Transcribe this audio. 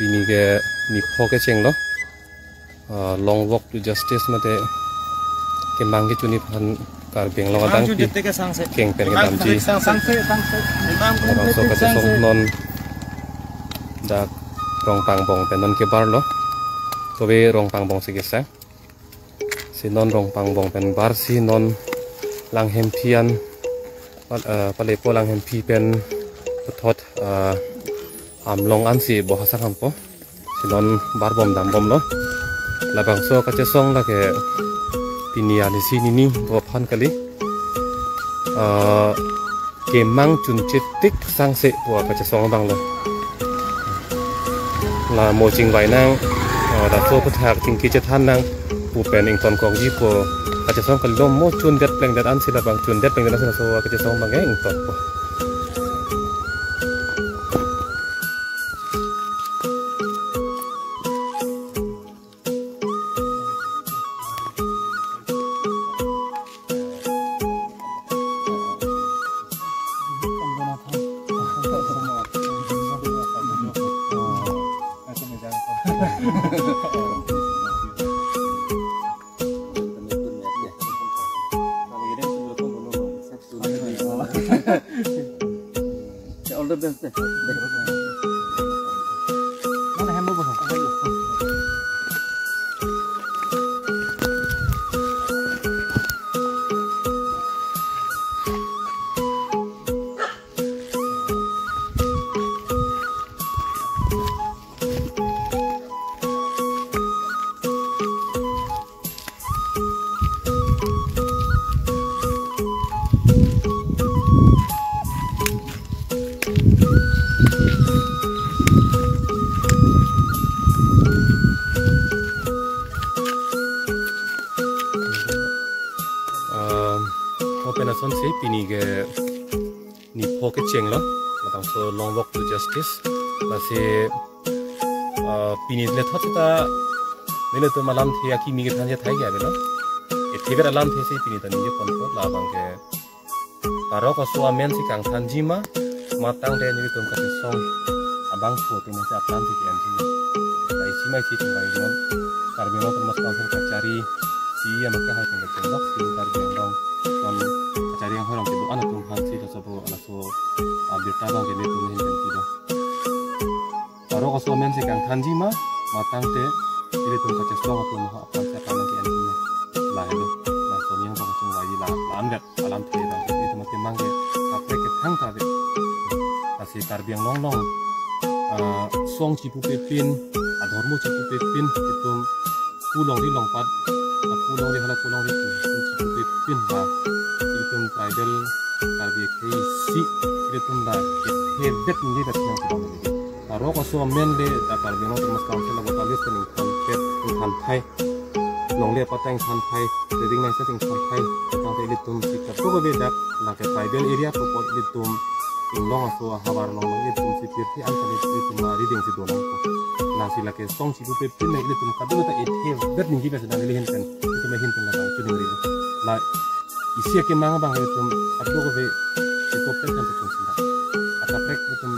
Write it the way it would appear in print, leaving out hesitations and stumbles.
pini ke ni phoke cheng lo long walk to justice mate ke mangge chuni phan kar beng lo adang pi keng pen ke damji so ka song non dak rong pang bong pen non ke bar lo to be rong pang bong se ke sa si non rong pang bong pen bar si non lang hem phian pale po lang hem phi pen thot am long an si bo hasa kam po sinon bar bom dam bom lo labang so ka che song la ke pinia ni si ni bo phan kali ke mang chun chetik sang se bo ka che song bang lo la mo ching vai nang da so pathak ching ki che than nang pu pen ing ton kong ji po ka che song kal dom mo chun det pleng dat an si la bang chun det pleng dat an so ka che song bang ing tot po all the best. Mana hambo ba? Son se pini ke ni phoke cheng lo matang so long walk to justice la se pini le thota nele to malam the aki mi ke than je thai ga belo e theber alam the se pini ta ni pon ko la bang ke paro ko so amen si kang than ji ma matang de ni tum ka song abang pho to ma sa plan si ke anji dai si mai si bai no kar beno to mas kan ka cari si ya maka ha ke ke nok si kar beno kon cari yang orang itu anak tuh hansi itu sebab anak so ambil tabang ini tuh ini dan tidak. Baru kalau suami sih kan hanji mah matang teh ini tuh kaca suang atau mau apa sih kalau ke anjing lah itu lah suami yang bagus semua ini lah ambil alam teh dan itu mungkin mangge apa ke hang tadi kasih karbiang nong nong suang cipu pepin ada hormo cipu pepin itu pulang di lompat pulang di mana pulang di cipu pepin lah tribal karbi si itu dah hebat ni dah yang sudah menjadi. Baru kalau suami menle dah karbi no terus kaum sila buat alis kan konfet hantai, nonglia patang hantai, jadi ngai setting hantai, tentang itu si kerja berbeda. Lah ke tribal area tu pot itu long aso habar long itu si pirti antar itu mari dengan si donang tu. Lah sila ke song si tu pepin itu kadang kita hebat ni kita sedang lihat kan itu mungkin lah bang curi itu. Lah isi ke mana bang itu aku ke itu kan itu sudah. Atau prek itu kan